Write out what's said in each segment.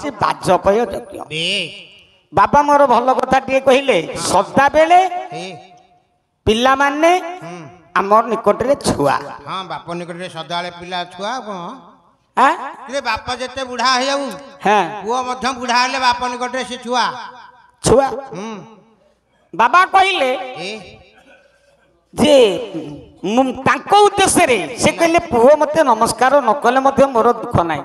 हूँ बाजपेय यज्ञ। बाबा मोर भल कथा टे कहले सदा बेले पिला माने आमर निकट रे छुआ। हाँ बाप निकट रे सदा बेले पिला छुआ हां बाप जेते बुढ़ा हो जाऊ हां पुओ मध्य बुढ़ा हेले बाप निकट रे से छुआ छुआ। बाबा कहले जे तांको उद्देश्य रे से कहले पुओ मते नमस्कार न कले मते मोर दुख नाही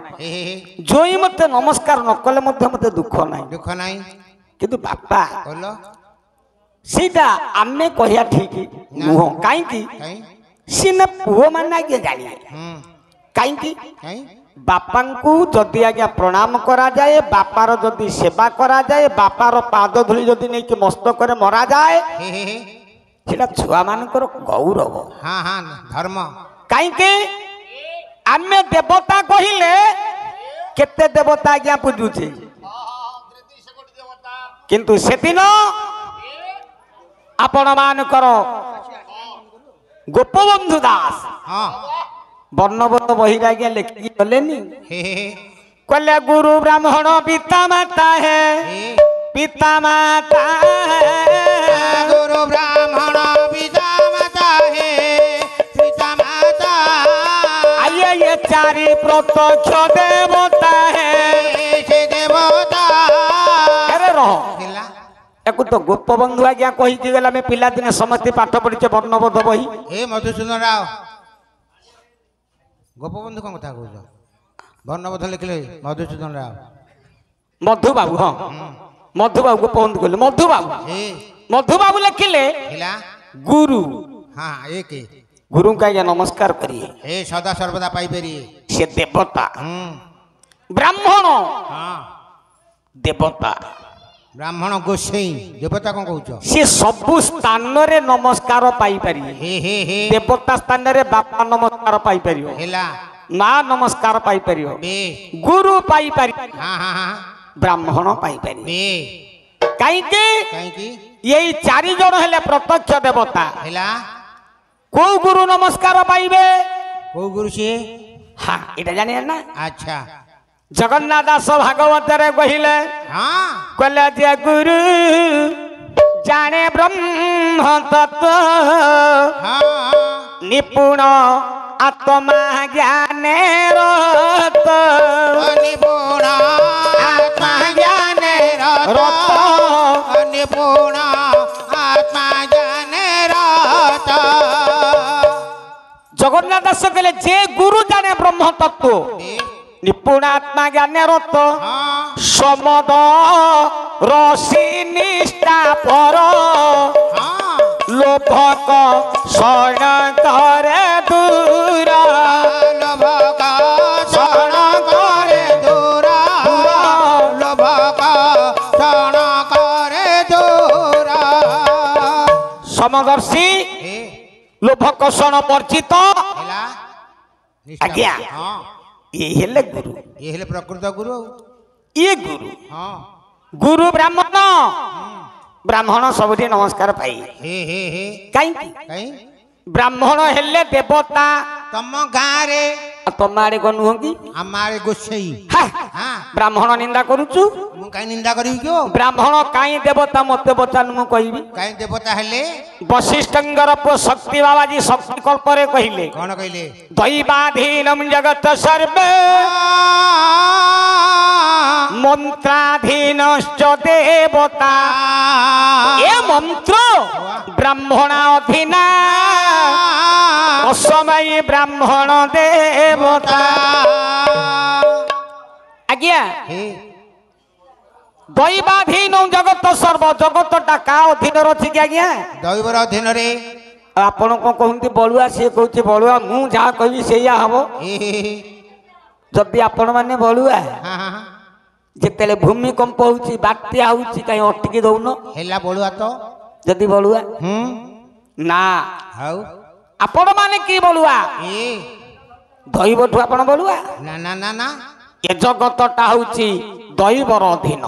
जोई मते नमस्कार न कले मते मते दुख नाही किंतु बापा बोलो सीधा आमे कहिया ठीक नुह काई की सिने पुओ माने आगे जानी काई की बापांकु जदि आज्ञा प्रणाम करा जाए बापार जदि सेवा करा जाए बापार पाद धूली जदि नहीं कि मस्तक रे मरा जाए सेटा छुआ मानकर गौरव। हाँ हाँ धर्म काई के आमे देवता कहिले केते देवता आज्ञा पूजुचे किंतु से दिन आपण मानकर गोपबंधु दास वर्णबोध बही आज्ञा लिखी गलेनी कहले गुरु ब्राह्मण पिता माता है पिता माता गुरु ब्राह्मण पिता माता है पिता माता आइए ये चारि प्रत्यक्ष देवता है से देवता अरे रहो एको तो गोपबंधु आज्ञा कही कि गला में पिला दिने समस्त पाठ पढ़िचे वर्णबोध बही ए मधुसूदन राव गोपबंधु कौन कथा कहूछ वर्णबोध लिखले मधुसूदन राव मधु बाबू हाँ मधु बाबू गोपबंधु कहले मधु बाबू लिखिले गुरु हाँ एक गुरु का आज्ञा नमस्कार करिए ए सदा सर्वदा पाई परिए से देवता ब्राह्मण हाँ देवता ब्राह्मण गोसाई देवता कौन कहूछ से सबु स्थान रे नमस्कार पाई परिए देवता स्थान रे बापा नमस्कार पाई परियो मां नमस्कार पाई परियो गुरु पाई परियो हाँ हाँ हाँ ब्राह्मण पाई परियो काई के यही चारि जण हेले प्रत्यक्ष देवता को गुरु नमस्कार पाइबे को गुरु से हाँ इटा जाने ना अच्छा जगन्नाथ दास भागवत रे कहिले हाँ कहले जे गुरु जाने ब्रह्म तत्व निपुण आत्मा ज्ञाने रत निपुण आत्मा ज्ञाने रत निपुण आत्मा ज्ञाने रत जगन्नाथ दास कहले जे गुरु जाने ब्रह्म तत्व निपुण आत्मा ज्ञाने रत समद रसी निष्ठा पर लोभक शरण करे दूर लोभक शरण करे दूर लोभक शरण करे दूर समदर्शी लोभक शरण वर्जित आज्ञा ये हेले गुरु ये हेले प्रकृत गुरु ये गुरु हाँ गुरु ब्राह्मण ब्राह्मण सबुठी नमस्कार पाई कहीं ब्राह्मण हेले देवता तम गाँ रे तम आड़े को नुह कि आम आड़े गोसाई ब्राह्मण निंदा करुचु मु काई निंदा करी क्यों ब्राह्मण काई देवता मते बचान मु कहबी काई देवता हेले वशिष्ठंगर पु शक्ति बाबाजी शक्ति कल्प रे कहिले कोन कहिले दैवाधीनम जगत सर्वे मंत्राधीनश्च देवता ए मंत्र ब्राह्मण अधीना असमय ब्राह्मण देवता आज्ञा दैवाधीन जगत सर्व जगत टा का अधीन रछि कि आज्ञा दैवर अधीन रे आपण को कहंती बळुआ से कहउची बळुआ मु जा कहबी सेया हबो जदी आपण माने बळुआ जेतेले भूमिकंप होउची बात्या होउची काई अटकी दउनो हेला बळुआ तो जदी बळुआ ना हाउ आपण माने की बळुआ दैवठु आपण बळुआ ना ना ना ना ए जगतटा होउची दैवर अधीन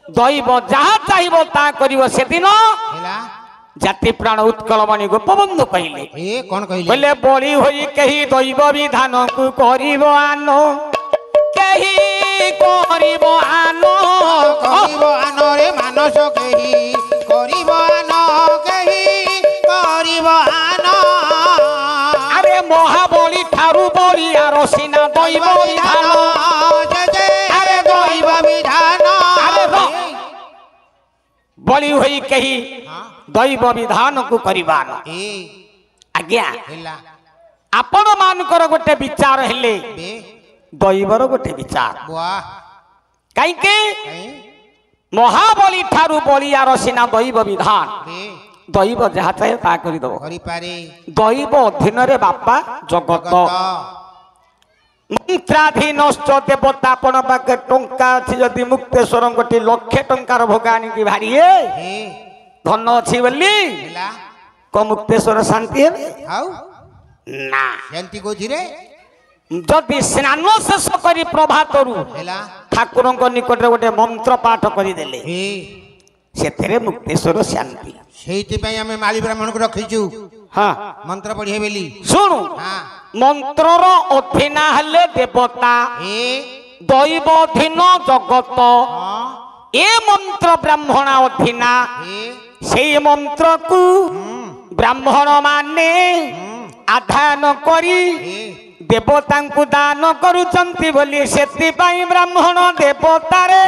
दैव जहा चाहिबो ता करिवो से दिन जाति प्राण उत्कलमणि गोपबंधु कहले ए कोन कहले बोले बड़ी होई कही दैव विधान को करिवो आनो कही করিব আনো করিব আনরে মানস কেহি করিব আন কেহি করিব আন আরে মহাবলী ঠারু বলি আর সিনা দৈব বিধান আরে দৈব বিধান আরে বলি হই কেহি দৈব বিধান কু করিবান এ আজ্ঞା হেলা ଆପଣ ମାନଙ୍କର ଗୋଟେ ବିଚାର ହେଲେ বে ଦୈବର ଗୋଟେ ବିଚାର ବୁଆ କାହିଁକି କାଇଁ ମହାବଳୀ ଠାରୁ ବଳିଆର ସିନା ଦୈବ ବିଧାନ বে ଦୈବ ଯାହା ଚାहे ତାହା କରିଦବ କରି ପାରେ ଦୈବ ଅଧୀନରେ ବାପା ଜଗତ ଜଗତ ମନ୍ତ୍ରାଧୀନଶ୍ଚ ଦେବତା ଆପଣ ପାଖେ ଟଙ୍କା ଅଛି ଯଦି ମୁକ୍ତେଶ୍ୱରଙ୍କଠି ଲକ୍ଷେ ଟଙ୍କାର ଭୋଗ ଆଣିକି ଭାରିଏ ହେ ଧନ ଅଛି ବୋଲି ହେଲା କ ମୁକ୍ତେଶ୍ୱର ଶାନ୍ତି ହେବେ ଆଉ ନା ସେମିତି କହୁଛି ରେ ଯଦି ସ୍ନାନ ଶେଷ କରି ପ୍ରଭାତରୁ ହେଲା ଠାକୁରଙ୍କ ନିକଟରେ ଗୋଟେ ମନ୍ତ୍ର ପାଠ କରିଦେଲେ ହେ ସେଥିରେ ମୁକ୍ତେଶ୍ୱର ଶାନ୍ତି ସେଇଥିପାଇଁ ଆମେ ମାଳି ବ୍ରାହ୍ମଣକୁ ରଖିଛୁ ହଁ ମନ୍ତ୍ର ପଢିବେ ବୋଲି ଶୁଣୁ ହଁ ମନ୍ତ୍ରର ଅଧୀନା ହେଲେ ଦେବତା ଏ ଦୈବ ଅଧୀନ ଜଗତ ହଁ ଏ ମନ୍ତ୍ର ବ୍ରାହ୍ମଣ ଅଧୀନା ଏ ସେଇ ମନ୍ତ୍ରକୁ ବ୍ରାହ୍ମଣ ମାନେ ଆଧାନ କରି ଏ ଦେବତାଙ୍କୁ ଦାନ କରୁଛନ୍ତି ବୋଲି ସେଥିପାଇଁ ବ୍ରାହ୍ମଣ ଦେବତାରେ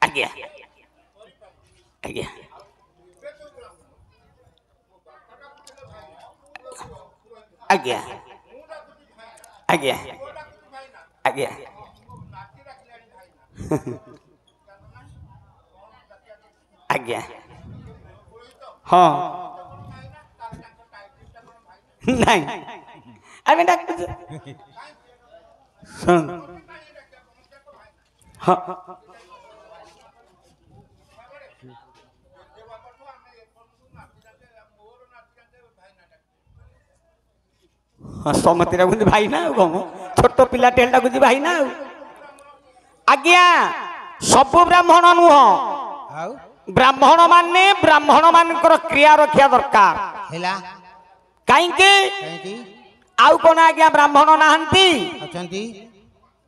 ଆଜ୍ଞା ଆଜ୍ଞା ଆଜ୍ଞା ଆଜ୍ଞା ଆଜ୍ଞା ଆଜ୍ଞା ହଁ ନାଇଁ ଆମେ ଡାକୁଛୁ ଶୁଣ ହଁ ସମସ୍ତେ ଡାକୁଛନ୍ତି ଭାଇ ନା ଆଉ କଣ ଛୋଟ ପିଲାଟେ ଡାକୁଛି ଭାଇ ନା ଆଉ ଆଜ୍ଞା ସବୁ ବ୍ରାହ୍ମଣ ନୁହଁ ଆଉ ବ୍ରାହ୍ମଣ ମାନେ ବ୍ରାହ୍ମଣ ମାନଙ୍କର କ୍ରିୟା ରଖିବା ଦରକାର ହେଲା କାହିଁକି କାହିଁକି ଆଉ କଣ ଆଜ୍ଞା ବ୍ରାହ୍ମଣ ନାହାନ୍ତି ଅଛନ୍ତି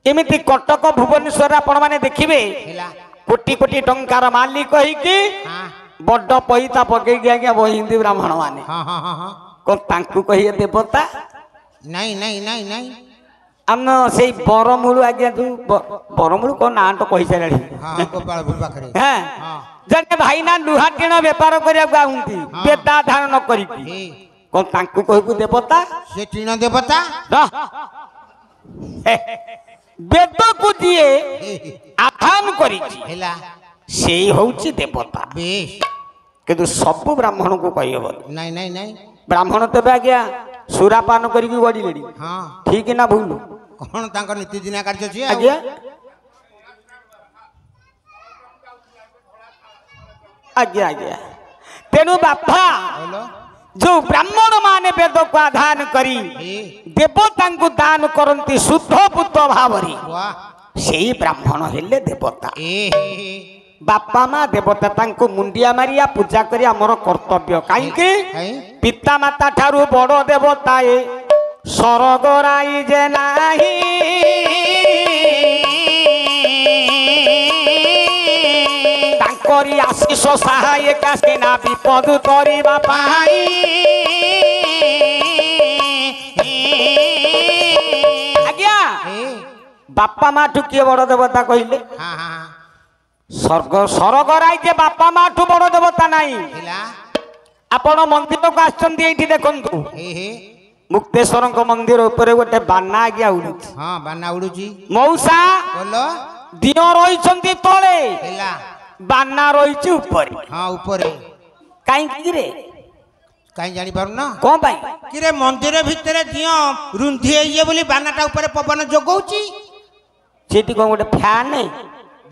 ଏମିତି କଟକ ଭୁବନେଶ୍ୱର ଆପଣ ମାନେ ଦେଖିବେ ହେଲା କୋଟି କୋଟି ଟଙ୍କାର ମାଲିକ ହେଇକି ହଁ ବଡ ପଇତା ପକେଇକି ଆଜ୍ଞା ବହିନ୍ତି ବ୍ରାହ୍ମଣ ମାନେ ହଁ ହଁ ହଁ ହଁ କଣ ତାଙ୍କୁ କହିବେ ଦେବତା ନାଇଁ ନାଇଁ ନାଇଁ ନାଇଁ ଆମ ସେଇ ବରମୂଳ ଆଜ୍ଞା ଯୋଉ ବରମୂଳ କଣ ନାଁ ତ କହିସାରିଲାଣି ହଁ ଗୋପାଳପୁର ପାଖରେ ହଁ ହଁ ଜଣେ ଭାଇନା ଲୁହା ଟିଣ ବେପାର କରିବାକୁ ଆଉନ୍ତି ବେତା ଧାରଣ କରିକି ହେ କଣ ତାଙ୍କୁ କହିବୁ ଦେବତା ସେ ଟିଣ ଦେବତା ବେଦକୁ ଯିଏ ହେ ଆଧାନ କରିଛି ହେଲା ସେଇ ହଉଛି ଦେବତା ବେଶ କିନ୍ତୁ ସବୁ ବ୍ରାହ୍ମଣଙ୍କୁ କହିହବନି ନାଇଁ ନାଇଁ ନାଇଁ ବ୍ରାହ୍ମଣ ତେବେ ଆଜ୍ଞା ସୁରାପାନ କରିକି ଗଡ଼ିଲେଣି ହଁ ଠିକ ନା ଭୁଲ କଣ ତାଙ୍କ ନୀତିଦିନିଆ କାର୍ଯ୍ୟ ଅଛି ଆଜ୍ଞା ଆଜ୍ଞା ଆଜ୍ଞା ତେଣୁ ବାପା କହିଲ ଯୋଉ ବ୍ରାହ୍ମଣ ମାନେ ବେଦକୁ ଆଧାନ କରି ହେ ଦେବତାଙ୍କୁ ଦାନ କରନ୍ତି ଶୁଦ୍ଧ ବୁଦ୍ଧ ଭାବରେ ବା ସେଇ ବ୍ରାହ୍ମଣ ହେଲେ ଦେବତା ଏ ବାପା ମା ଦେବତା ତାଙ୍କୁ ମୁଣ୍ଡିଆ ମାରିଆ ପୂଜା କରି ଆମର କର୍ତ୍ତବ୍ୟ କାହିଁକି କାଇଁ ପିତା ମାତା ଠାରୁ ବଡ ଦେବତା ଏ ସରଗରାଇ ଯେ ନାହିଁ ତାଙ୍କରି ଆଶିଷ ସହାୟକା ସେନା ବିପଦ କରିବା ପାଇଁ ଆଜ୍ଞା ଏ ବାପା ମା ଠୁ କିଏ ବଡ ଦେବତା କହିଲେ ହଁ ହଁ ସରଗରାଇ ଯେ ବାପା ମା ଠୁ ବଡ ଦେବତା ନାହିଁ ହେଲା ଆପଣ ମନ୍ଦିରକୁ ଆସିଛନ୍ତି ଏଇଠି ଦେଖନ୍ତୁ ହେ ହେ ମୁକ୍ତେଶ୍ୱରଙ୍କ ମନ୍ଦିର ଉପରେ ଗୋଟେ ବାନା ଆଜ୍ଞା ଉଡୁଛି ହଁ ବାନା ଉଡୁଛି ମଉସା କହିଲ ଦିଅ ରହିଛନ୍ତି ତଳେ ହେଲା ବାନା ରହିଛି ଉପରେ ହଁ ଉପରେ କାହିଁକି ରେ କାହିଁ ଜାଣିପାରୁନ କଣ ପାଇଁ କିରେ ମନ୍ଦିର ଭିତରେ ଦିଅ ରୁନ୍ଧି ହେଇଯିବ ବୋଲି ବାନାଟା ଉପରେ ପବନ ଯୋଗଉଛି ସେଠି କଣ ଗୋଟେ ଫ୍ୟାନ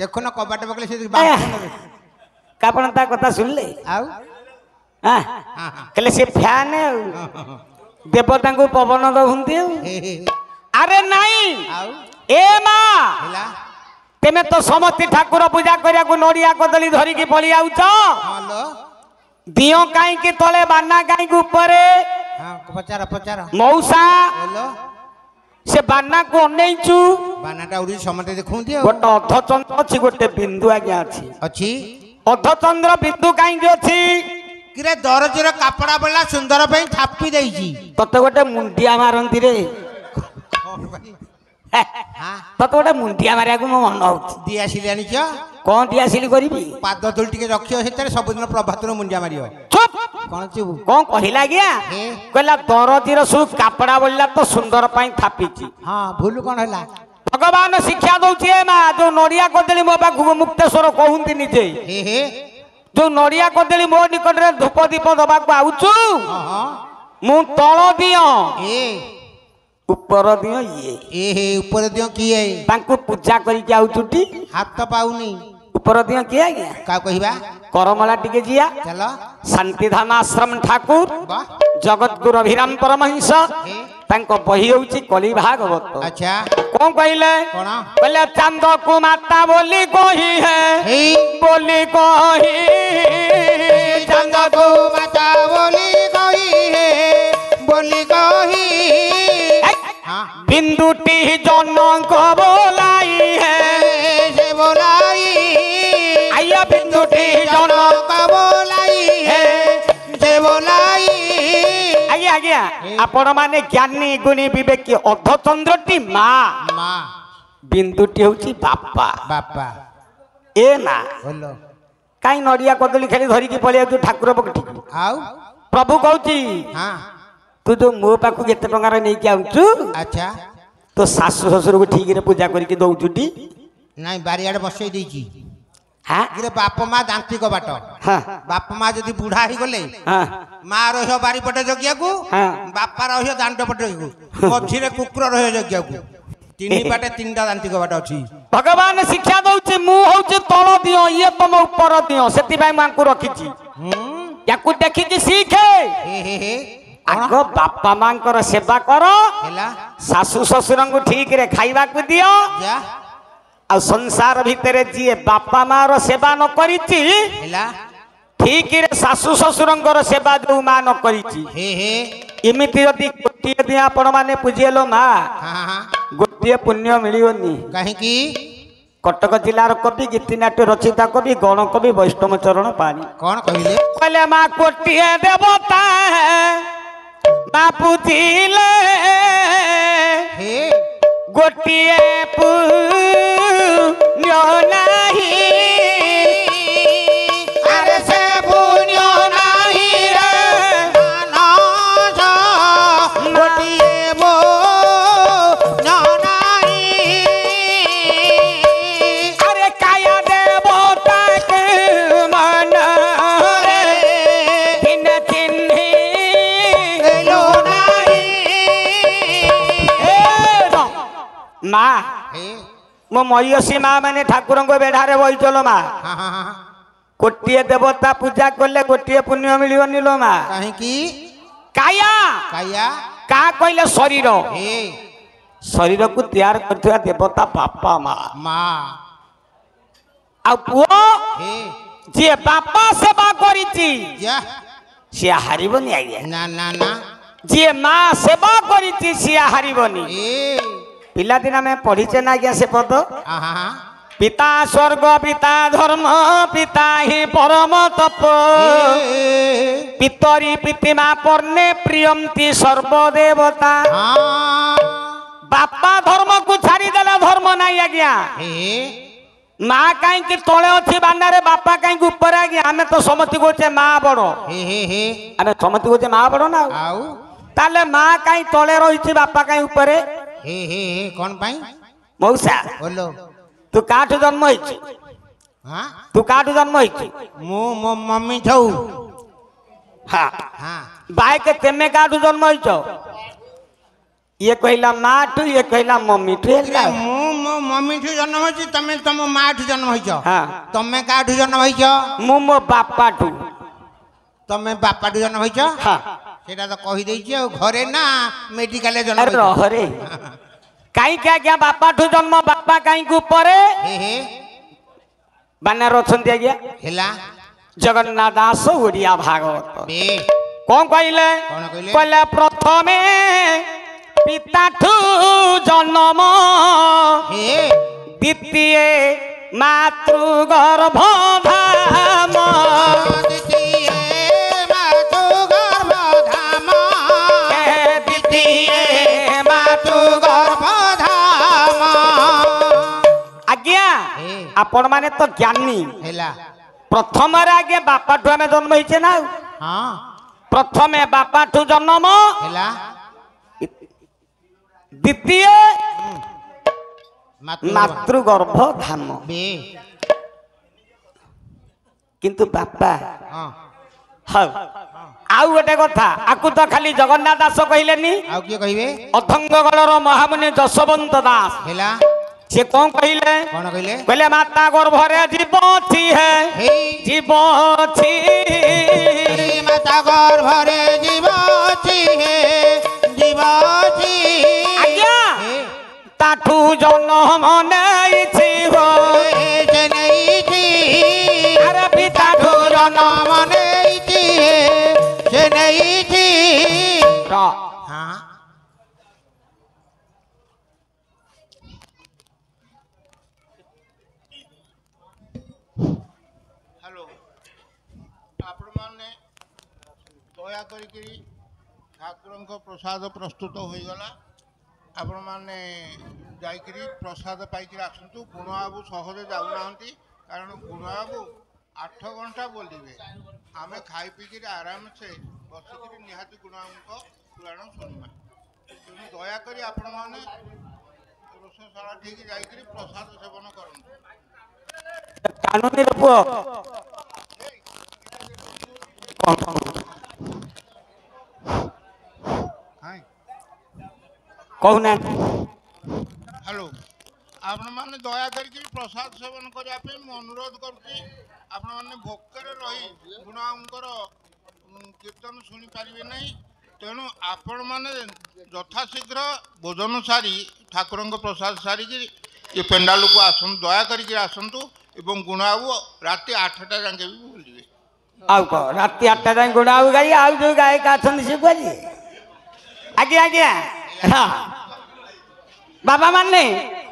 ଦେଖୁନ କବାଟ ପକେଇଲେ ସେ ଆପଣ ତା କଥା ଶୁଣିଲେ ଆଉ କହିଲେ ସେ ଫ୍ୟାନ ଆଉ ଦେବତାଙ୍କୁ ପବନ ଦଉଛନ୍ତି ଆଉ ହେ ହେ ଆରେ ନାଇଁ ଆଉ ଏ ମା ହେଲା ତେମେ ତ ସମସ୍ତେ ଠାକୁର ପୂଜା କରିବାକୁ ନଡିଆ କଦଳୀ ଧରିକି ପଳେଇ ଆଉଛ ହଁ ଲୋ ଦିଅ କାହିଁକି ତଳେ ବାନା କାହିଁକି ଉପରେ हाँ पचार पचार मौसा बोलो से बाना को अनेइचु बानाटा उड़ी समते देखुंती गोटे अर्धचंद्र अच्छी गोटे बिंदु आज्ञा अच्छी अच्छी अर्धचंद्र बिंदु कहीं अच्छी किरे दरजीर कपड़ा बेला सुंदर पे थापी देइची तते गोटे मुंडिया मारंती रे हाँ तते गोटे मुंडिया मारिया को मन होउची दिया सिलियानी क्या कौन दिया सिली करिबी पाद तुल टिके रखियो सेतरे सब दिन प्रभात रो मुंडिया मारियो चुप कोन चुबु कौन कहिला गया कहला दरजीर सु कपड़ा बोलला तो सुंदर पाई थापीची हाँ भूल कौन हला भगवान शिक्षा दउछे मा जो नडिया कदली मो पाखु मुक्तेश्वर कहूंती निजे हे जो नडिया कदली मो निकट रे धूप दीप दबा को आउछु हाँ मु तळ दियो ए ऊपर दियो हे ऊपर दियो किए तांको पूजा करी के आउछुटी हाथ तो पाउनी ऊपर दियो किया गया का कहिबा करमला टिके जिया चलो शांतिधाम आश्रम ठाकुर वाह जगत गुरु अभिराम परमहंस तांको बही होउची कली भागवत अच्छा कौन कहले कौन कहले चांद को माता बोली कही है हे बोली कही चंद को माता बोली कही है बोली कही हाँ बिंदुटी जनक बोलाई है से बोलाई आया बिंदुटी जनक का बोलाई है से बोलाई आज्ञा आज्ञा आपण माने ज्ञानी गुणी विवेकी अर्धचंद्रटी माँ माँ बिंदुटी होची बापा बापा ए माँ बोलो कहीं नड़िया कदली खाली धरिकी पलिया तू ठाकुर पकटी आउ प्रभु कहूची हाँ तू जो मो पाखु केते टंकार नेकी आउछु अच्छा तो सासु ससुर को ठीक रे पूजा करके दउछुटी नहीं बारियाड़े बसई देइची हां किरे बाप माँ दांतिक बाट हां बाप माँ जदि बुढ़ा ही गले हां माँ रहियो बारी पटे जगिया को हाँ। बापा रहियो दांड पटे को मझिरे कुकुर रहियो जगिया को तीन बाटे तीनटा दांतिक बाट अछि भगवान शिक्षा दउछे मु होउछे तळ दियो ये तुम ऊपर दियो सेति भाई मां को रखिची याकू देखि कि सीखे हे आगो बापा मां कर सेवा करो हेला सासु ससुर को ठीक रे खाइबा को दियो जा आ संसार भितरे जी बापा मां रो सेवा न करिची हेला ठीक रे सासु ससुर सेवा जो मां न करिची हे इमिति यदि गोटे दिया आपण माने पूजेलो मां हाँ हाँ गोटे पुण्य मिलियोनी कहीं की कटक जिलार कवि गीतिनाट्य रचिता कवि गण कवि वैष्णव चरण पानी कौन कहले कहले माँ कोटिए देवता माँ पूजिले हे गोटिए पुण्य नाही अरे से पुण्य नाही रे मानस गोटिए बो नाही अरे काया देवता के मन रे दिन चिन्ही लो नाही माँ हे मो मयसी माँ मैंने ठाकुर को बेढ़ारे बही चलो माँ हाँ हाँ हाँ गोटे देवता पूजा कले गोटे पुण्य मिलनी लो माँ कहीं की काया काया का कहले शरीर हे शरीर को तैयार करथिया देवता बापा माँ माँ आ पुओ हे जे बापा सेवा करिची जा से हारिबनी आज्ञा ना ना ना जे माँ सेवा करिची से हारिबनी हे पिला दिन में पढ़ीचे ना आज्ञा से पद हाँ हाँ पिता स्वर्ग पिता धर्म पिता ही परम तप पितरी पितिमा पर्णे प्रियंती सर्वदेवता हाँ बापा धर्म को छाड़ी देला धर्म नहीं आज्ञा हे माँ कहीं तले अच्छी बांडारे बापा कहीं ऊपर आज्ञा आमे तो समति कहे माँ बड़ हे आमे समति कहे माँ बड़ ना आउ ताले माँ कहीं तले रही बापा कहीं ऊपर हे कौन पाई मौसा बोलो तू काठू जन्म होइछु हाँ तू काठू जन्म होइछु मो मो मम्मी छौ हाँ हाँ बाय के तेमे काठू जन्म होइछो ये कहला माँ ठू ये कहला मम्मी ठू किरे मो मो मम्मी ठु जन्म होइछि तमे तम माँ ठु जन्म होइछ हाँ तमे काठु जन्म होइछ मु मो बापा ठू तमे बापा ठु जन्म होइछ हाँ सेटा तो कहि देइछि आ घरे ना मेडिकल जन्म अरे होइछ रह रे कहीं क्या क्या बापा ठू जन्म बापा कहीं के ऊपर हे बानर अच्छा आज्ञा हेला जगन्नाथ दास ओडिया भागवत बे कौन कहले कहले प्रथमे पिताठू जन्म द्वितीय मातृगर्भ धाम आज्ञा आपण माने तो ज्ञानी प्रथम आगे बापाठू आम जन्म होइछे ना प्रथमे बापाठू जन्म द्वितीय मातृगर्भ धाम किंतु बापा हाँ आउ गोटे कथा आकु तो खाली जगन्नाथ दास कहलेनी अथंगगढ़ महामुनि जशवंत दास से कौन कहले कहले माता गर्भरे जीव छी है जीव छी माता गर्भरे जीव छी है जीव छी आज्ञा ताठू जन्म नेइछि हो जे नेइछि अरे पिताठू जन्म नेइछि जे नेइछि हां हेलो आपण माने दया करी ठाकुरଙ୍କ प्रसाद प्रस्तुत होई गला आपण माने जाइकरी प्रसाद पाइकरी आसतु गुणबाबू सहजे जाऊनाहांती कारण गुणबाबू 8 घंटा बोलिबे आमे खाई पीकरी आराम से बसिकरी निहाती गुणबाबूको पुराण सुनबा दया करी आपण माने रोषशाला ठीक जाइकरी प्रसाद सेवन करन कानूनी रूप कहना हेलो आपण माने दया करके प्रसाद सेवन करिया पे मैं अनुरोध करती आपण माने भोकरे रही गुणांकर कीर्तन सुनी पारिबे नहीं तेणु आपण माने यथाशीघ्र भोजन सारी ठाकुरଙ୍କ प्रसाद सारी कि ये पेंडाल को आसन दया करके आसंतु एवं गुणाबू राति 8टा जाके भी बोलिबे आउ को राति 8टा जाके गुणाबू गाई आउ जो गायक आछन से बोली आगे आगे हां बाबा माने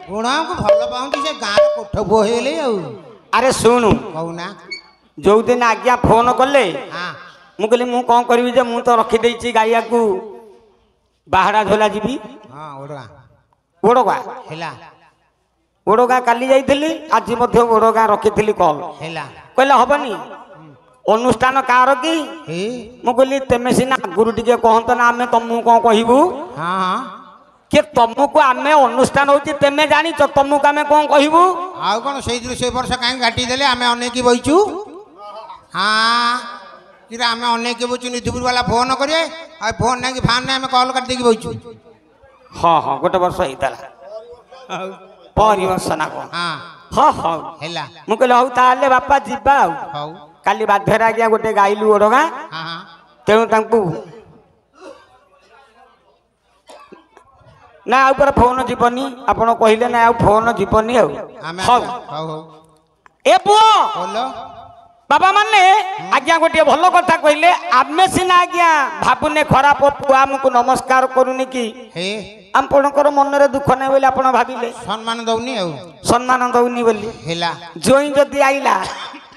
गुणा को भल पाउंती से गार कोठ बोहेले अरे सुनु कहूना जो दिन आज्ञा फोन कले हां मु कहली मु कौन करबी जे मु तो रखी देछि गाइया को बाहरा झोला जीबी हां ओडगा हेला ओडगा काली जाइथिली आज मध्य ओडगा रखिथिली कॉल हेला कहले हबनी अनुष्ठान कार की मु कहली तेमे सिना गुरु टिके कहंत ना आमे तमु कोन कहिबू हां के तुमको आमे अनुष्ठान होची तेमे जानी तो तुमको आमे कोन कहिबू आउ कोन सेई से वर्ष काई गाटी देले आमे अनेक की बइचू हां किरा आमे अनेक की बइचू निधिपुर वाला फोन करे आ फोन नै कि फान नै आमे कॉल कर दे की बइचू हां हां गोटे वर्ष हितला परिवर्षना को हां हां हां हेला मु कहले हौ ताले बापा जिबा हौ काली बाध्यरा गया गोटे गाइलु ओडगा हां हां तेणु तांकू ना ऊपर फोन जीवनी आपण कहले ना फोन जीवनी हौ ए पुओ बोलो बाबा माने आज्ञा गोटे भल कथा कहले आमे सिना आज्ञा भाबुने खराब पुआ हमको नमस्कार करूनी कि हे आपणकर मन रे दुख नै बोली आपण भाबिले सम्मान दउनी हौ सम्मान दउनी बोली हेला जोई जदी आइला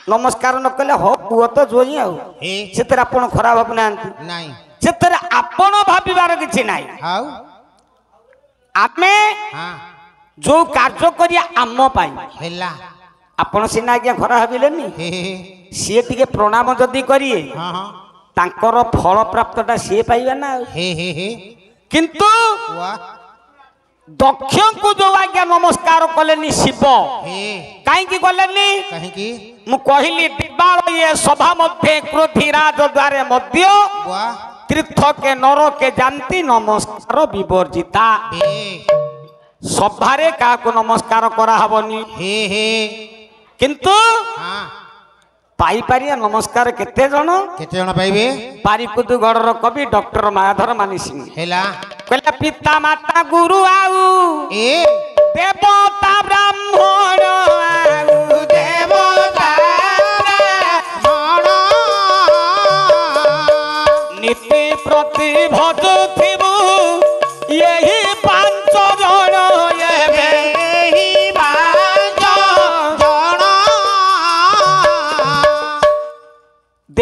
नमस्कार न कले हो पुओ तो जोई हौ हे सेतर आपण खराब भाबनांती नाही सेतर आपण भाबिबार किछि नाही हाउ आमे हां जो कार्य करिया आम पाई हेला आपण सिना आज्ञा खरा भाबिलेनी हे सी टिके प्रणाम जदी करिए हां हां तांकर फल प्राप्तटा सी पाइबा ना हे किंतु वाह दक्ष को जो आज्ञा नमस्कार कलेनी शिव हे काई की कलेनी कहीं की मु कहली दिबाल ये सभा मध्य क्रोधी राज द्वारे मध्य वाह तीर्थ के नर के जानती नमस्कार विवर्जिता सभारे का को नमस्कार करा हबनी हे किंतु हां पाई पारिया नमस्कार केते जण पाइबे पारिकुदु गढ़र कवि डॉक्टर मायाधर मानी सिंह हेला कहला पिता माता गुरु आउ ए देवता ब्राह्मण आउ देवता ब्राह्मण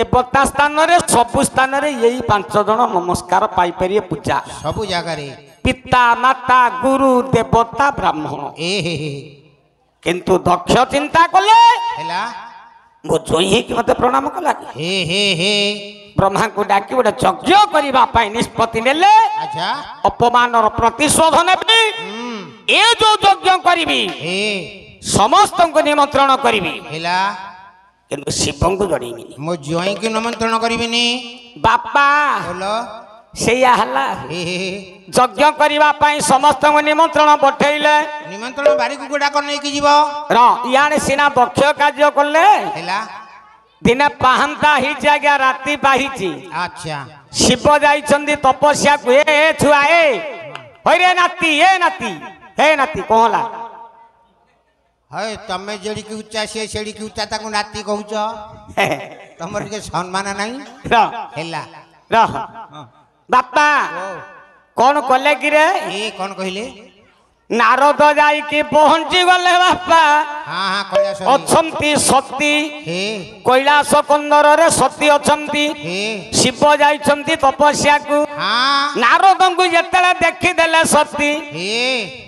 देवता स्थान रे सबु स्थान रे यही 5 जन नमस्कार पाई परिए पूजा सबु जगह रे पिता माता गुरु देवता ब्राह्मण किंतु दक्ष चिंता कले हेला मो जोई कि मते प्रणाम कला हे ब्रह्मा को डाकी गोटे यज्ञ करबा पाई निष्पत्ति नेले अच्छा अपमान प्रतिशोध नेबी ए जो यज्ञ करिबी समस्त को निमंत्रण करिबी हेला किंतु शिवं को जणीबी मो जोई के निमंत्रण करिबिनी बापा बोलो सेया हला यज्ञ करबा पाई समस्त को निमंत्रण पठैले निमंत्रण बारी को गोडा कर नै कि जीवो र याने सिना दक्ष कार्य करले हेला दिन पाहंता ही जागा राती पाहिची अच्छा शिव जाइछंदी तपस्या को ए छुआ ए होरे नाती हे नाती कहला है तमे जेडी की उच्चा से सेडी की उच्चा ताको नाती कहउछ तमर के सम्मान नाही र हेला र बापा कौन कले कि रे ए कोन कहिले नारद जाई कि पहुंची गले बापा हां कैलाश अछंती सती हे कैलाश कंदर रे सती अछंती हे शिव जाइछंती तपस्या को हां नारद को जेतले देखि देले सती हे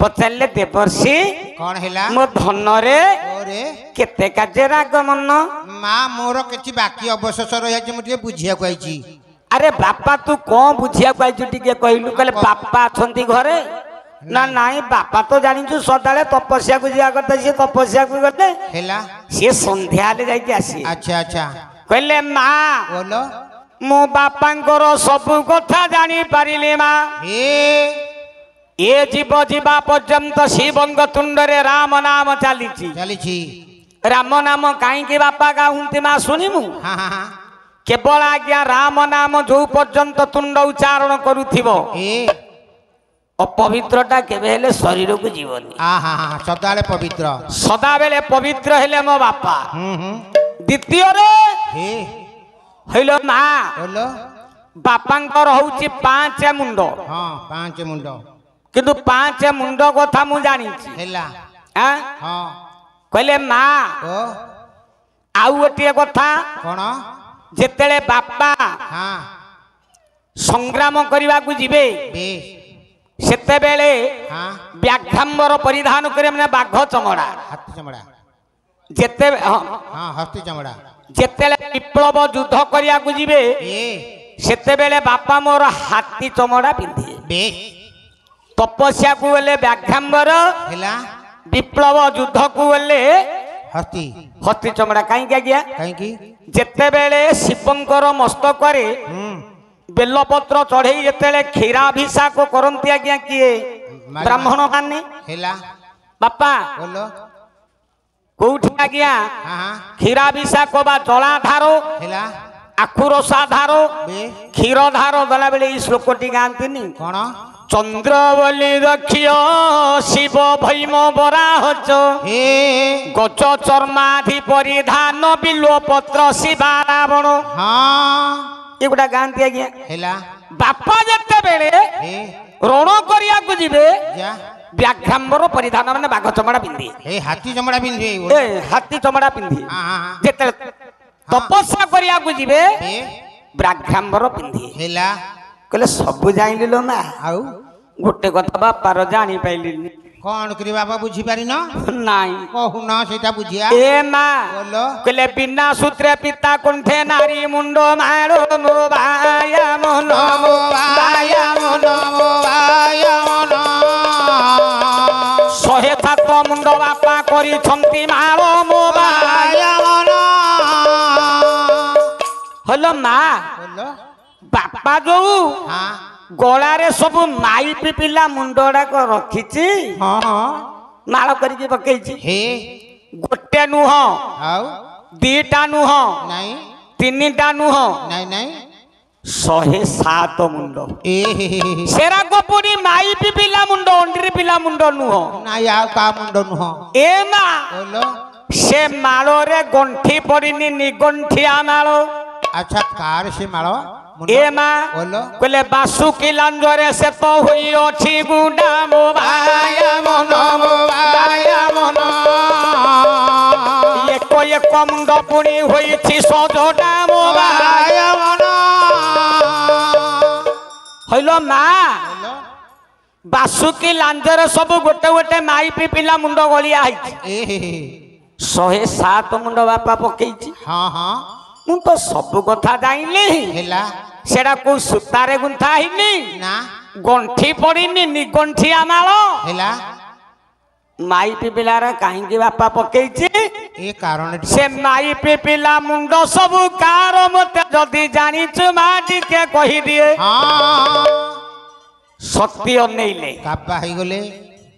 पचले देवर्षि कोन हेला मो धन रे ओरे केते काजे रागमन मा मोर किछि बाकी अवशेष रहि अछि मते बुझिया कहैछि अरे बापा तू कौन बुझिया कहू टिके कहलु कहले बापा अछंती घरे ना नाई बापा तो जानिछु सदाले तपस्या को जिया करते से तपस्या को गते हेला से संध्या ले जाई आसी अच्छा अच्छा कहले मां बोलो मो बापांकर सब कथा जानी पारिले मां ए जीव जीवा पर्यंत शिवंग तुंड रे राम नाम चलीछि राम नाम काई के बापा गाउंती मां सुनिमु हां हां केवल आज्ञा राम नाम जो पर्यंत तुंड उच्चारण करूथिबो अपवित्रता केबे हेले शरीर को जीवनी सदाले पवित्र सदा बेले पवित्र हेले मो बापा द्वितीय रे हेलो मां बोलो बापांकर होउची 5 मुंड हां 5 मुंड किंतु 5 मुंड कथा मु जानि छी हेला हां हां कहले मां ओ आउ गोटे कथा कोन जेतेले बापा हां संग्राम करबा को जिबे सेते बेले हां व्याघ्रांबर परिधान करे माने बाघ चमड़ा हाथी चमड़ा जेते हां हाथी चमड़ा जेतेले विप्लव युद्ध करिया को जिबे सेते बेले बापा मोर हाथी चमड़ा पिंधे तपस्या को गले व्याघ्रांबर हेला विप्लव युद्ध को गले हाथी चमड़ा काई गया काई जेते बेले शिवंकर मस्तक रे बेलपत्र चढ़े जेते क्षीराभिषेक करती आज्ञा किए ब्राह्मण माने हेला बापा बोलो कोठी आज्ञा हां क्षीराभिषेक बा जलाधारो हेला आखुरसाधारो क्षीरधारो गला बेले ई श्लोकटी गांतीनी कोन चंद्र बोली रखियो शिव भैम बराहच गज चर्माधि परिधान बिल्वपत्र शिवा रावण हां ये गुडा गांती आज्ञा हेला बापा जते बेले रण करिया को जिबे जा व्याघ्रांबर परिधान माने बाघ चमड़ा पिंधि हाथी चमड़ा पिंधि हाथी चमड़ा पिंधि हां जेते तपस्या करिया को जिबे व्याघ्रांबर पिंधि हेला कहले सब जाइलिलो ना आउ गोटे कथा बापा रो जानी पाइलिनी कौन करी बाबा बुझी पारी न नाई कहू ना सेटा बुझिया ए मां बोलो कहले बिना सूत्र पिता कुंठे नारी मुंडो मारो मो भाया मन मो भाया मन मो भाया मन 107 मुंड बापा करी छंती मारो मो भाया मन हलो मां बोलो बापा जो हां गलारे सब माई पिपिला मुंडड़ा को रखिची हां माळ करके पकेची हे गोटे नुह आउ दीटा नुह नहीं तीनटा नुह नहीं नहीं 107 मुंड ए सेरा गोपुरी माई पिपिला मुंड अंडरी पिला मुंड नुह नहीं आउ का मुंड नुह ए मा बोलो से मालो रे गंठी पड़िनी निगंठिया मालो अच्छा कार से मालो ए मां बोलो कहले बासुकी लांजरे से तो हुई अछि गुडा मो भाया मन मो भाया मन एक ଏକ ମୁଣ୍ଡ ପୁଣି ହୋଇଛି ସଜଟା ମୋ ଭାଇ ମନ ହଇଲ ମା ବାସୁକି ଲାଞ୍ଜରେ ସବୁ ଗୋଟେ ଗୋଟେ ମାଇପି ପିଲା ମୁଣ୍ଡ ଗଳିଆ ହେଇଛି 107 ମୁଣ୍ଡ ବାପା ପକେଇଛି। ହଁ ହଁ ମୁଁ ତ ସବୁ କଥା ଜାଣିଲି ହେଲା ସେଟା କୋଉ ସୂତାରେ ଗୁନ୍ଥା ହେଇନି ନା ଗଣ୍ଠି ପଡିନି ନିଗଣ୍ଠିଆ ମାଳ ହେଲା ମାଇପି ପିଲାର କାହିଁକି ବାପା ପକେଇଛି ଏ କାରଣ ସେ ମାଇପି ପିଲା ମୁଣ୍ଡ ସବୁ କାର ମତେ ଯଦି ଜାଣିଛୁ ମା ଟିକେ କହିଦିଏ। ସତ୍ୟ ଅନେଇଲେ କାବା ହେଇଗଲେ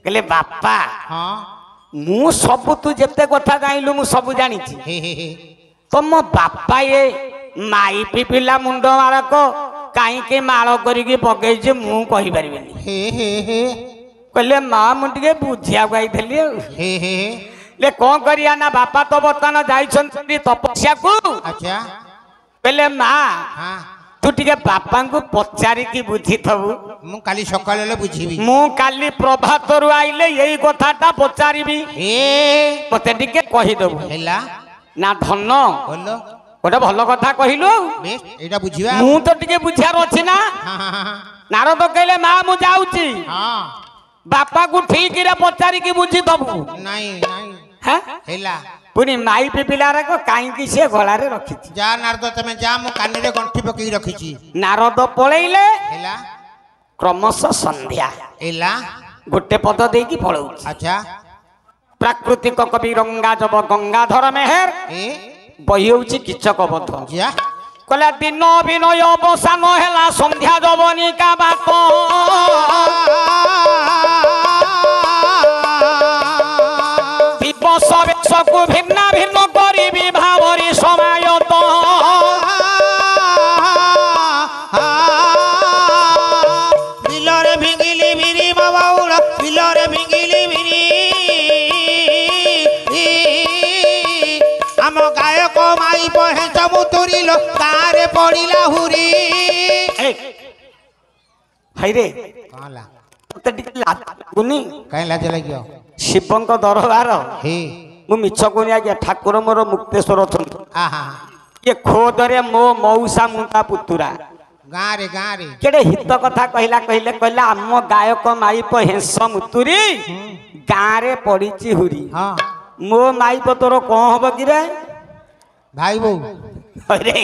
କହିଲେ ବାପା ହଁ ମୁଁ ସବୁ ତୁ ଯେତେ କଥା ଜାଣିଲୁ ମୁଁ ସବୁ ଜାଣିଛି ତମ ବାପା ଏ ମାଇପି ପିଲା ମୁଣ୍ଡ ମାଳକ କାହିଁକି ମାଳ କରିକି ପକେଇଛି ମୁଁ କହିପାରିବିନି। କହିଲେ ମା ମୁଁ ଟିକେ ବୁଝିବାକୁ ଆଇଥିଲି ଆଉ କଣ କରିବା ନା ବାପା ତ ବର୍ତ୍ତମାନ ଯାଇଛନ୍ତି ତପସ୍ୟାକୁ। ଆଚ୍ଛା କହିଲେ ମା ତୁ ଟିକେ ବାପାଙ୍କୁ ପଚାରିକି ବୁଝିଥବୁ ମୁଁ କାଲି ସକାଳେ ବୁଝିବି। ମୁଁ କାଲି ପ୍ରଭାତରୁ ଆଇଲେ ଏଇ କଥାଟା ପଚାରିବି ମତେ ଟିକେ କହିଦବୁ ହେଲା ନା ଧନ ଭଲ ଗୋଟେ ଭଲ କଥା କହିଲୁ ଏଇଟା ବୁଝିବା ମୁଁ ତ ଟିକେ ବୁଝିବାର ଅଛି ନା। ନାରଦ କହିଲେ ମା ମୁଁ ଯାଉଛି ବାପାକୁ ଠିକରେ ପଚାରିକି ବୁଝିଦବୁ। ନାଇଁ ନାଇଁ ହେଲା ପୁଣି ମାଇପି ପିଲାର କାହିଁକି ସେ ଗଳାରେ ରଖିଛି ଯା ନାରଦ ତମେ ଯା ମୁଁ କାନିରେ ଗଣ୍ଠି ପକେଇ ରଖିଛି। ନାରଦ ପଳେଇଲେ ହେଲା କ୍ରମଶଃ ସନ୍ଧ୍ୟା ହେଲା ଗୋଟେ ପଦ ଦେଇକି ପଳଉଛି। ଆଚ୍ଛା ପ୍ରାକୃତିକ କବି ରଙ୍ଗାଜବ ଗଙ୍ଗାଧର ମେହେର ବହି ହଉଛି କିଚକ ବଧ କହିଲା ଦିନ ବିନୟ ଅବସାନ ହେଲା ସନ୍ଧ୍ୟା ଜବନିକା ବାଟ ଦିବସ ବେଶକୁ ଭିନ୍ନ ଭିନ୍ନ କରିବି ଭାବରି ସମାୟତ ବିଲରେ ଭିଙ୍ଗିଲି ବିରି ବାଉଳ ବିଲରେ ଭିଙ୍ଗିଲି ବିରି ଆମ ଗାୟକ ମାଇ ପହେ ସବୁ ତୁରିଲ ଗାଁରେ ପଡ଼ିଲା ହୁରି। ହାଇରେ ମତେ ଟିକେ ଲାଗୁନି କାହିଁ ଲାଜ ଲାଗିବ ଶିବଙ୍କ ଦରବାର ହେ ମୁଁ ମିଛ କହୁନି ଆଜ୍ଞା ଠାକୁର ମୋର ମୁକ୍ତେଶ୍ୱର ଅଛନ୍ତି ଆହା ଇଏ ଖୋଦରେ ମୋ ମଉସା ମୁଣ୍ଡା ପୁତୁରା ଗାଁରେ ଗାଁରେ କେଡେ ହିତ କଥା କହିଲା କହିଲା ଆମ ଗାୟକ ମାଇପ ହେଁସ ମୁତୁରି ଗାଁରେ ପଡିଛି ହୁରି। ମୋ ମାଇପ ତୋର କଣ ହବ କିରେ ଭାଇ ବୋଉ ରେ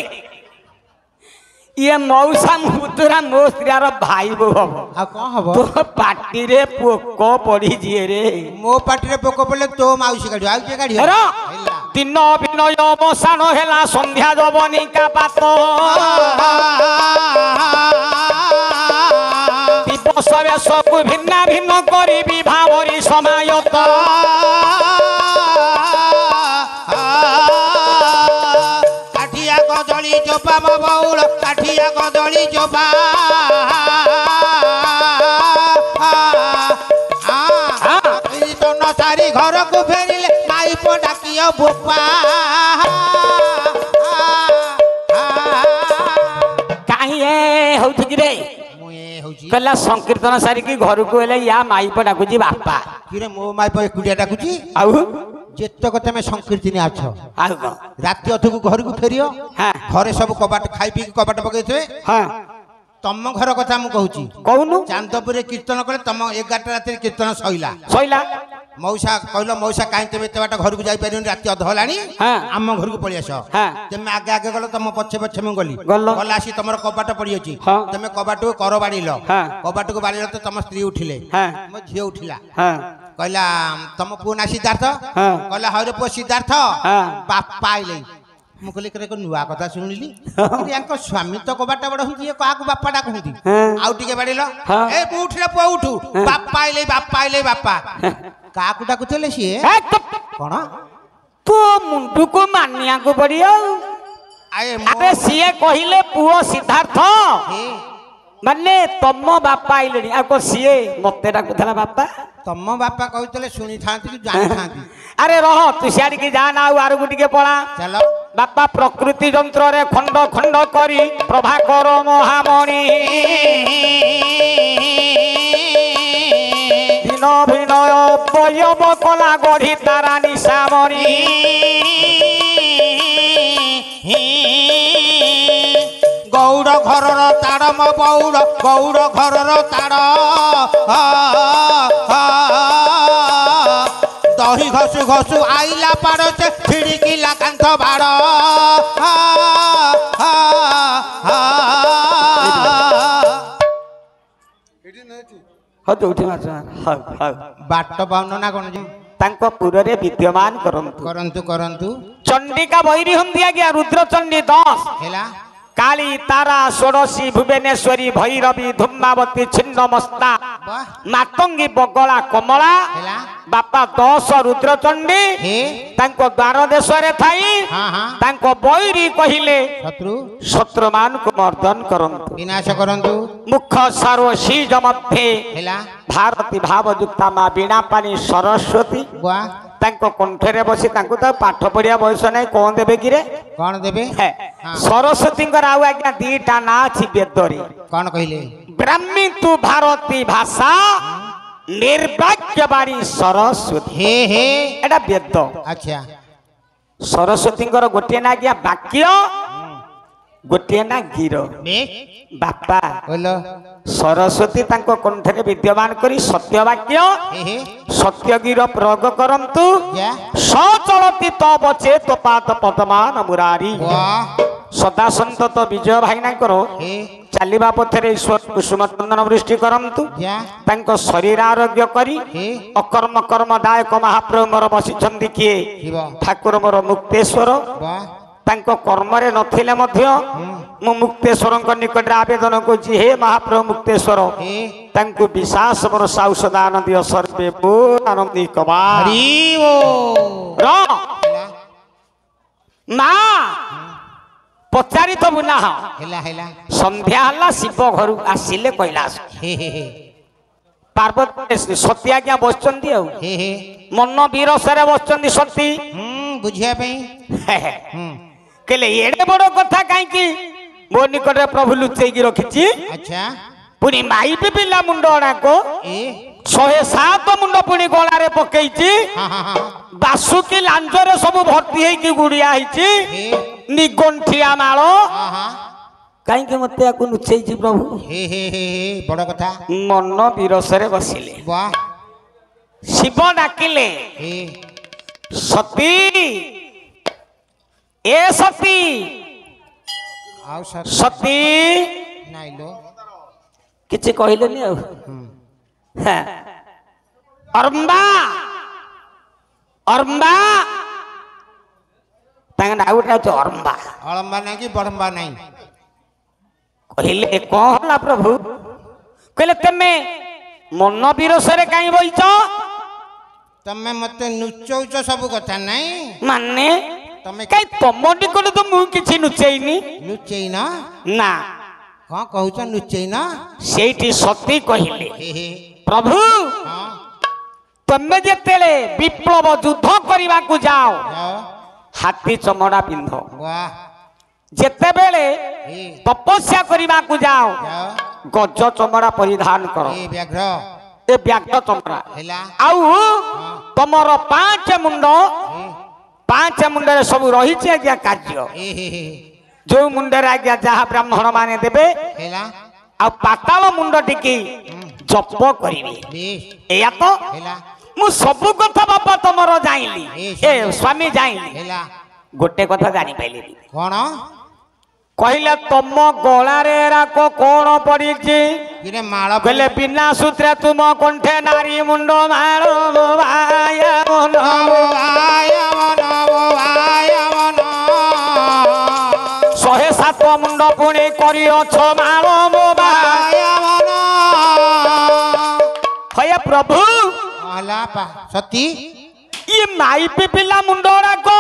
ଇଏ ମଉସା ପୁତୁରା ମୋ ସ୍ତ୍ରୀର ଭାଇ ବୋଉ ହବ। ଆଉ କଣ ହବ ତୋ ପାଟିରେ ପୋକ ପଡିଯିଏ ରେ ମୋ ପାଟିରେ ପୋକ ପଡିଲେ ତୋ ମାଉସୀ କାଢିବ ଆଉ କିଏ କାଢିବ ଦିନ ବିନୟ ଅବସାନ ହେଲା ସନ୍ଧ୍ୟା ଜବନିକା ପାତ ଦିବସ ବେଶକୁ ଭିନ୍ନ ଭିନ୍ନ କରିବି ଭାବରି ସମାୟତ କାଠିଆ କଦଳୀ ଚୋପା ମୋ ବଉଳ କାଠିଆ କଦଳୀ ଚୋପା ସାରି ଘରକୁ ଫେରିଲେ ମାଇପ ଡାକିଅ ବୋପା କାହିଁ ହଉଛୁ କିରେ କହିଲା ସଂକୀର୍ତ୍ତନ ସାରିକି ଘରକୁ ହେଲେ ୟା ମାଇପ ଡାକୁଛି ବାପା କିରେ ମୋ ମାଇପ ଏକୁଟିଆ ଡାକୁଛି ଆଉ ଯେତକ ତମେ ସଂକୀର୍ତ୍ତନୀ ଅଛ ଆଉ କଣ ରାତି ଅଧକୁ ଘରକୁ ଫେରିଅ ଘରେ ସବୁ କବାଟ ଖାଇ ପିଇକି କବାଟ ପକେଇଥିବେ ତମ ଘର କଥା ମୁଁ କହୁଛି କହୁନୁ ଚାନ୍ଦପୁରରେ କୀର୍ତ୍ତନ କଲେ ତମ 11ଟା ରାତିରେ କୀର୍ତ୍ତନ ସଇଲା ମଉସା କହିଲ ମଉସା କାହିଁ ତମେ ଏତେ ବାଟ ଘରକୁ ଯାଇପାରିବନି ରାତି ଅଧ ହେଲାଣି ଆମ ଘରକୁ ପଳେଇ ଆସ ତମେ ଆଗେ ଆଗେ ଗଲ ତମ ପଛେ ପଛେ ମୁଁ ଗଲି ଗଲା ଆସି ତମର କବାଟ ପଡିଅଛି ତମେ କବାଟକୁ କର ବାଡ଼ିଲ କବାଟକୁ ବାଡ଼ିଲ ତ ତମ ସ୍ତ୍ରୀ ଉଠିଲେ ମୋ ଝିଅ ଉଠିଲା କହିଲା ତମ ପୁଅ ନା ସିଦ୍ଧାର୍ଥ କହିଲା ହରେ ପୁଅ ସିଦ୍ଧାର୍ଥ ବାପା ଆଇଲେ ମୁଁ କହିଲି ଏକ ନୂଆ କଥା ଶୁଣିଲି ୟାଙ୍କ ସ୍ୱାମୀ ତ କବାଟ ବାଡ଼ନ୍ତି ଇଏ କାହାକୁ ବାପା ଡାକନ୍ତି ଆଉ ଟିକେ ବାଡ଼ିଲ ଏ ପୁଅ ଉଠିଲେ ପୁଅ ଉଠୁ ବାପା ଆଇଲେ ବାପା କାହାକୁ ଡାକୁଥିଲେ ସିଏ କଣ ତୁ ମୁଣ୍ଡକୁ ମାନିବାକୁ ପଡିବ ଆରେ ସିଏ କହିଲେ ପୁଅ ସିଦ୍ଧାର୍ଥ ମାନେ ତମ ବାପା ଆଇଲେଣି ଆଉ କଣ ସିଏ ମତେ ଡାକୁଥିଲା ବାପା ତମ ବାପା କହିଥିଲେ ଶୁଣିଥାନ୍ତି କି ଜାଣିଥାନ୍ତି ଆରେ ରହ ତୁ ସିଆଡିକି ଯା ନା ଆଉ ଆରକୁ ଟିକେ ପଳା ଚାଲ ବାପା ପ୍ରକୃତି ଯନ୍ତ୍ରରେ ଖଣ୍ଡ ଖଣ୍ଡ କରି ପ୍ରଭାକର ମହାମଣି ଭିନ୍ନ ଭିନ୍ନ ବୟବ କଲା ଗଢି ତାରା ନିଶାମଣି ଗୌଡ଼ ଘରର ତାଡ଼ ମୋ ବଉଡ଼ ଗୌଡ଼ ଘରର ତାଡ଼ ଦହି ଘଷୁ ଘଷୁ ଆଇଲା ପାଡ଼ ସେ ଛିଡ଼ିକିଲା କାନ୍ଥ ବାଡ଼ ବାଟ ପାଉନ ନା କଣ ତାଙ୍କ ପୁରରେ ବିଦ୍ୟମାନ କରନ୍ତୁ କରନ୍ତୁ କରନ୍ତୁ ଚଣ୍ଡିକା ବୈରୀ ହନ୍ତି ଆଜ୍ଞା ରୁଦ୍ରଚଣ୍ଡୀ 10 ହେଲା काली तारा षोड़शी भुवनेश्वरी भैरवी धूमावती छिन्नमस्ता मातंगी बगला कमला बापा 10 रुद्रचंडी तांको द्वार देश रे थाई तांको बैरी कहिले शत्रु मान को मर्दन करंतु विनाश करंतु मुख सर्व शीज मध्ये भारती भावयुक्ता मा बीणा पानी सरस्वती तांको कंठरे बसी तांको त पाठ पढ़िया बयस नै कोन देबे कि रे कोन देबे सरस्वती आउ आज्ञा दीटा ना अछि वेदरे कोन कहिले ब्राह्मी तु भारती भाषा निर्वाक्यवाणी सरस्वती हे हे एटा वेद अच्छा सरस्वती गोटे ना आज्ञा वाक्य गोटे ना गिरो बापा बोलो सरस्वती तांको कंठरे विद्यमान करी सत्य वाक्य सत्य गिर प्रयोग करंतु सचलती तब चेत पात पदमान मुरारी सदा संतत विजय भाईना करो चलिबा पथरे ईश्वर कुसुम चंदन वृष्टि करंतु तांको शरीर आरोग्य करी अकर्म कर्म दायक महाप्रभु मोर बसिछंदी किए ठाकुर मोर मुक्तेश्वर तांको कर्म रे नथिले मध्य मु मुक्तेश्वर निकट आवेदन को हे महाप्रभु मुक्तेश्वर तांको विश्वास मोर साउस दान दियो सर्वे आनंदी कबार ना पचारि तो बुना संध्या हला शिव घर आसिले कैलाश पार्वती सती आज्ञा बसचंदी मन बीरसरे बसचंदी सती बुझिया कहले एडे बड़ कथा कहीं मो निकट प्रभु लुचेक रखी अच्छा पुणी माई भी पिला मुंड अणा को 107 मुंड पुणी गलारे पकईची बासुकी लांजरे सब भर्ती होगी गुड़िया निगंठिया माल कहीं मत लुचेई प्रभु बड़ कथा मन बीरसरे बसिले शिव डाकिले सती ए सती सती किसी कहलेनी अरंबा अरंबा तांग आउटा छ अरंबा अरंबा नहीं कि बड़ंबा नहीं कहले कहला प्रभु कहले तमे मन बीरसरे काई बइछ तमे मते नुचौच सब कथा नहीं माने तमे काई तम निकट तो मु किछि नुचैनी नुचै ना ना हां कहउछ नुचै ना सेठी सती कहिले प्रभु तमे जेतेले विप्लव युद्ध करबा को जाओ हाथी चमड़ा पिंध वाह जेते बेले तपस्या करबा को जाओ गज चमड़ा परिधान करो व्याघ्र ए व्याघ्र चमड़ा आउ तमर 5 मुंड सब रही आज्ञा कार्य जो मुंडे आज्ञा जहाँ ब्राह्मण माने देवे आ पाताल मुंड टिकी जप करी या तो मु सब कथा बापा तुमर जाइली ए स्वामी जाइली गोटे कथा जानी पाइली कौन कहले तुम गलारे राको कौन पड़ी माल कहले बिना सूत्रे तुम कंठे नारी मुंड माल 107 मुंड पुणी करी माल हे प्रभु सती ये माई पिला मुंड राको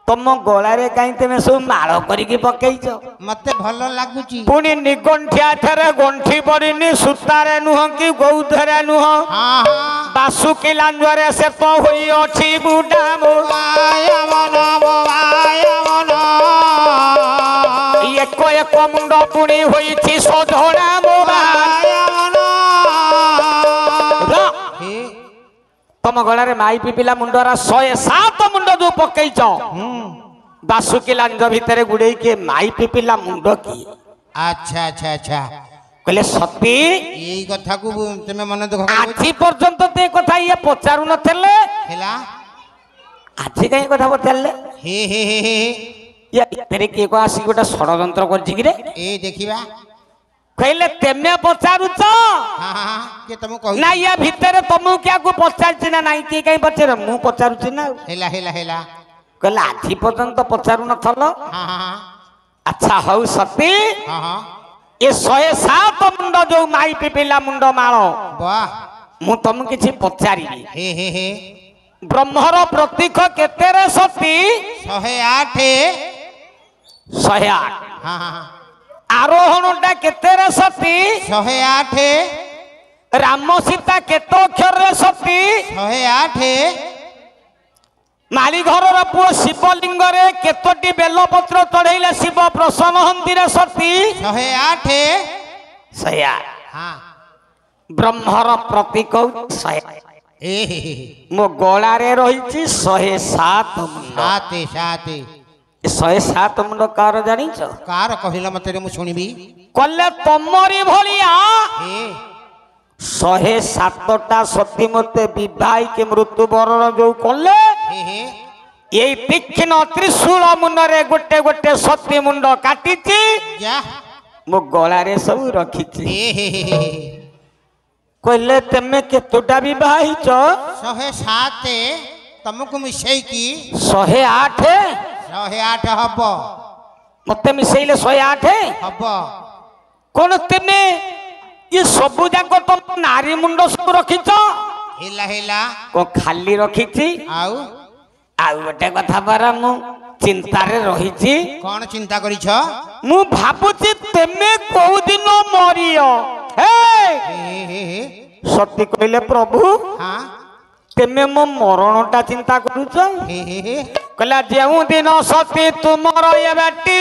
तुम गलारे कहीं तुम सब माल करके पकईच मते भल लागुची पुणी निगंठिया थरे गंठी पड़नी सूतारे नुह कि गौधरे नुह बासुकी लांजरे से तो हुई अछि बुढ़ा एक एक मुंड पुणी हुई सधड़ा तुम गलारे माई पिला मुंडरा 107 मुंड जो पकईच बासुकी लांज भितर गुड़े के माई पिपिला मुंड की अच्छा अच्छा अच्छा कहले सती यही कथा को तुम मन दुख आज पर्यंत ते कथा ये पचारू नथले हेला आज कहीं कथा पचारले हे हे हे हे या तेरे के को आसी गोटा षडयंत्र करछि कि रे ए देखिबा कहले तेमे पचारुच हां हां के तुम कहि ना या भितर तुम क्या को पचारछि ना नहीं के कहीं पचार मु पचारुछि ना हेला हेला हेला कहले आज पर्यंत पचारू नथल हां हां अच्छा हौ सती हां हां ये 107 मुंड जो माई पिपिला मुंड माल वाह मु तुम किछि पचारि हे हे हे ब्रह्मर प्रतीक केते रे सती 108 108 हां हां आरोहणटा केते रे सती 108 राम सीता केतो अक्षर रे सती 108 माली घर पुओ शिवलिंग रे केतोटी बेलपत्र चढ़ेले शिव प्रसन्न हंती रे सती 108 108 हां ब्रह्मर प्रतीक 108 ए हे मो गला रे रहिछि 107 मुंड 7 107 मुंड कार जानिछ कार कहिला मते रे मु सुनिबी कले तमरी भलिया ए 107टा सती मते विवाह के मृत्यु वरण जो कले हे हे ये तीक्ष्ण त्रिशूल मुंडरे गोटे गोटे सती मुंड काटिछि जा मो गला रे सब रखिछि ए हे कहले तमे केतोटा विवाह हिच 107 तुमको मिसई की 108 108 हब मते मिसेइले 108 हब कोन तमे ये सब जाक तुम नारी मुंड सब रखिछ हेला हेला को खाली रखिछि आउ आउ गोटे कथा पारा मु चिंता रे रहिछि कौन चिंता करिछ मु भाबुछि तमे को दिन मरियो हे सती कहले प्रभु हाँ तेमे मो मरणटा चिंता करूछ कहला जेउ दिन सती तुमर ये बेटी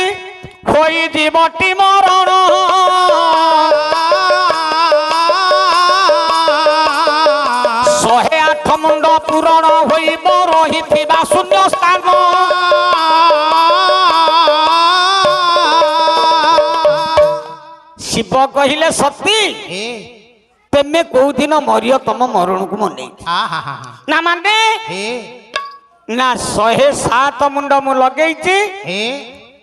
होई जीवटी मरण 108 मुंड पूरण होइब रहिथिबा शून्य स्थान शिव कहिले सती तेमे को दिन मरियो तम मरण को मने ना माने ना 107 मुंड मु लगेइछि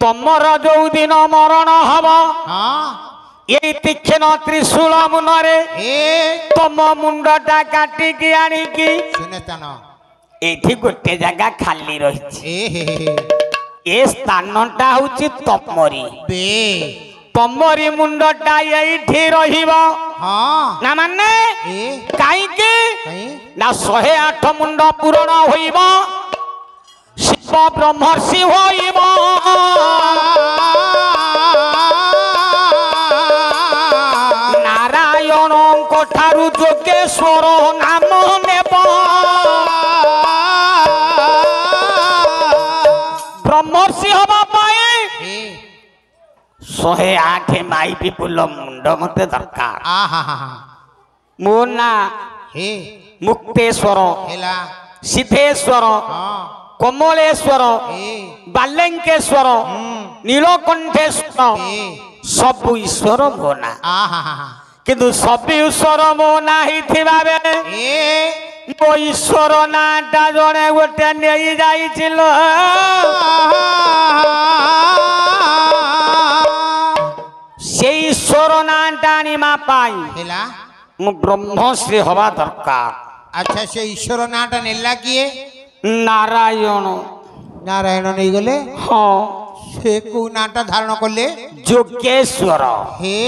तमर जो दिन मरण हब ये तीक्ष्ण त्रिशूल मुनरे तम मुंडटा काटी की आनी की एठी गोटे जगह खाली रहिछि ए स्थानटा होछि तमरी तमरी मुंडटा एठी रहिबो ना माने काई के ना 108 मुंड पूर्ण होइबो शिव ब्रह्मर्षि होइबो नारायण ठारू जोगेश्वर नाम नेब ब्रह्मर्षि हवा पाए 108 माई पिपुल मुंड मते दरकार मो ना मुक्तेश्वर सिद्धेश्वर कमलेश्वर बालेंकेश्वर नीलकंठेश्वर सब ईश्वर मो ना किंतु सब ईश्वर मो ना हिथिबा बेले मो ईश्वर नाटा जणे गोटे नेई जाइछिल से ईश्वर नाटा निमा पाई मु ब्रह्मश्री हवा दरकार अच्छा से ईश्वर नाटा नेला किए नारायण नारायण नहीं गले हाँ से को नाटा धारण कले जोगेश्वर हे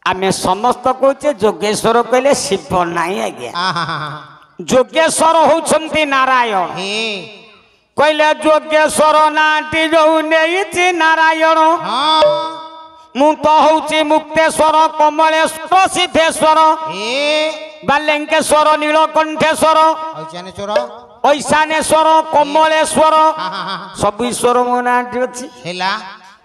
आमे समस्त कहचे जोगेश्वर कहले शिव नहीं आज्ञा जोगेश्वर होउछंती नारायण हे कहले जोगेश्वर नाटी जो नेइछि नारायण मु तो होउछि मुक्तेश्वर कमलेश्वर सिद्धेश्वर बालेंकेश्वर नीलकंठेश्वर ऐशानेश्वर कमलेश्वर सब ईश्वर मो नाटी अछि हेला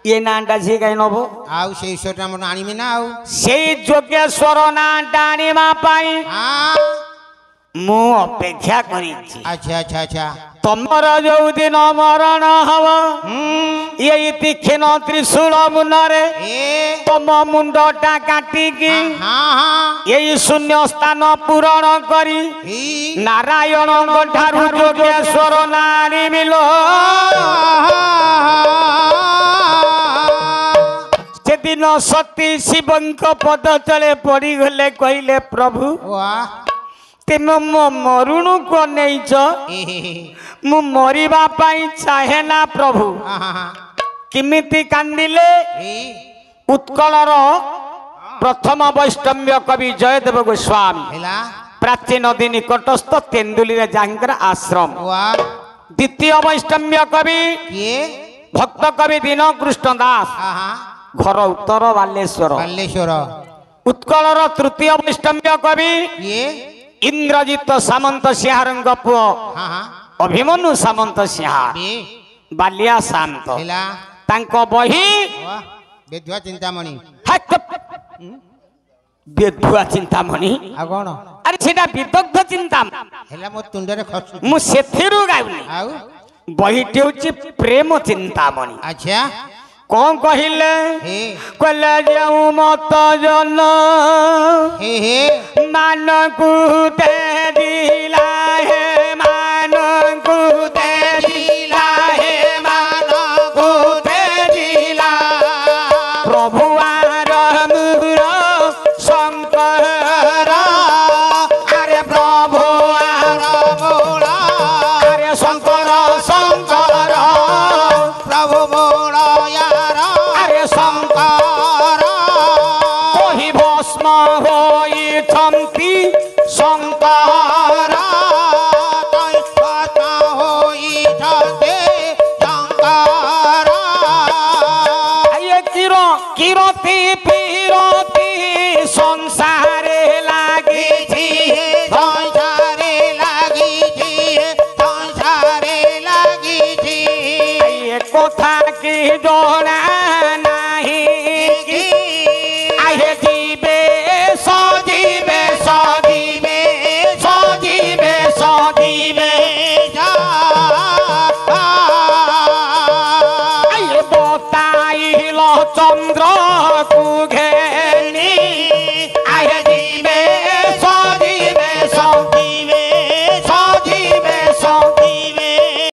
ये नाटा से कहीं नबो आउ से ईश्वर नाम आनिमी ना आउ से जोगेश्वर नाटा आनिमा पाई मु अपेक्षा करिछि अच्छा अच्छा अच्छा ତମର ଯୋଉ ଦିନ ମରଣ ହବ ଏଇ ତୀକ୍ଷ୍ଣ ତ୍ରିଶୂଳ ମୁନରେ ତମ ମୁଣ୍ଡଟା କାଟିକି ଏଇ ଶୂନ୍ୟ ସ୍ଥାନ ପୂରଣ କରି ନାରାୟଣଙ୍କ ଠାରୁ ଯୋଗେଶ୍ୱର ନାରୀ ମିଲ ସେଦିନ ସତୀ ଶିବଙ୍କ ପଦ ତଳେ ପଡ଼ିଗଲେ କହିଲେ ପ୍ରଭୁ ତୁମେ ମୋ ମରୁଣକୁ ଅନେଇଛ ମୁଁ ମରିବା ପାଇଁ ଚାହେଁ ନା ପ୍ରଭୁ କେମିତି କାନ୍ଦିଲେ ଉତ୍କଳର ପ୍ରଥମ ବୈଷ୍ଣବ୍ୟ କବି ଜୟଦେବ ଗୋସ୍ୱାମୀ ପ୍ରାଚୀନ ନଦୀ ନିକଟସ୍ଥ ତେନ୍ଦୁଲିରେ ଯାହାଙ୍କର ଆଶ୍ରମ ଦ୍ୱିତୀୟ ବୈଷ୍ଣବ୍ୟ କବି ଭକ୍ତ କବି ଦୀନକୃଷ୍ଣ ଦାସ ଘର ଉତ୍ତର ବାଲେଶ୍ୱର ଉତ୍କଳର ତୃତୀୟ ବୈଷ୍ଣବ୍ୟ କବି ଇନ୍ଦ୍ରଜିତ ସାମନ୍ତ ସିଂହାରଙ୍କ ପୁଅ ଅଭିମନ୍ୟୁ ସାମନ୍ତ ସିଂହାର ବାଲିଆ ଶାନ୍ତ ତାଙ୍କ ବହି ବେଧୁଆ ଚିନ୍ତାମଣି ବେଧୁଆ ଚିନ୍ତାମଣି ଆଉ କଣ ଆରେ ସେଟା ବିଦଗ୍ଧ ଚିନ୍ତାମଣି ହେଲା ମୋ ତୁଣ୍ଡରେ ଖସୁ ମୁଁ ସେଥିରୁ ଗାଉନି ଆଉ ବହିଟି ହଉଛି ପ୍ରେମ ଚିନ୍ତାମଣି ଆଚ୍ଛା କଣ କହିଲେ କହିଲେ ଯେଉଁ ମତ ଜନ ମାନଙ୍କୁ ତେଜିଲା ହେ ମାନଙ୍କୁ ତେଜିଲା ହେ ମାନଙ୍କୁ ତେଜିଲା ପ୍ରଭୁ ଆରମୂଳ ଶଙ୍କର ଆରେ ପ୍ରଭୁ ଆରମୂଳ ଆରେ ଶଙ୍କର ଶଙ୍କର ପ୍ରଭୁ ମୂଳ ଆରେ ଶଙ୍କର କହି ଭସ୍ମ ହୋଇଛନ୍ତି ଶଙ୍କର কিরতি পিরতি সংসারে লাগিছি সংসারে লাগিছি সংসারে লাগিছি কথা কি জনা নাহি কি আহে জীবে সজীবে সজীবে সজীবে সজীবে বতাইল চন্দ্র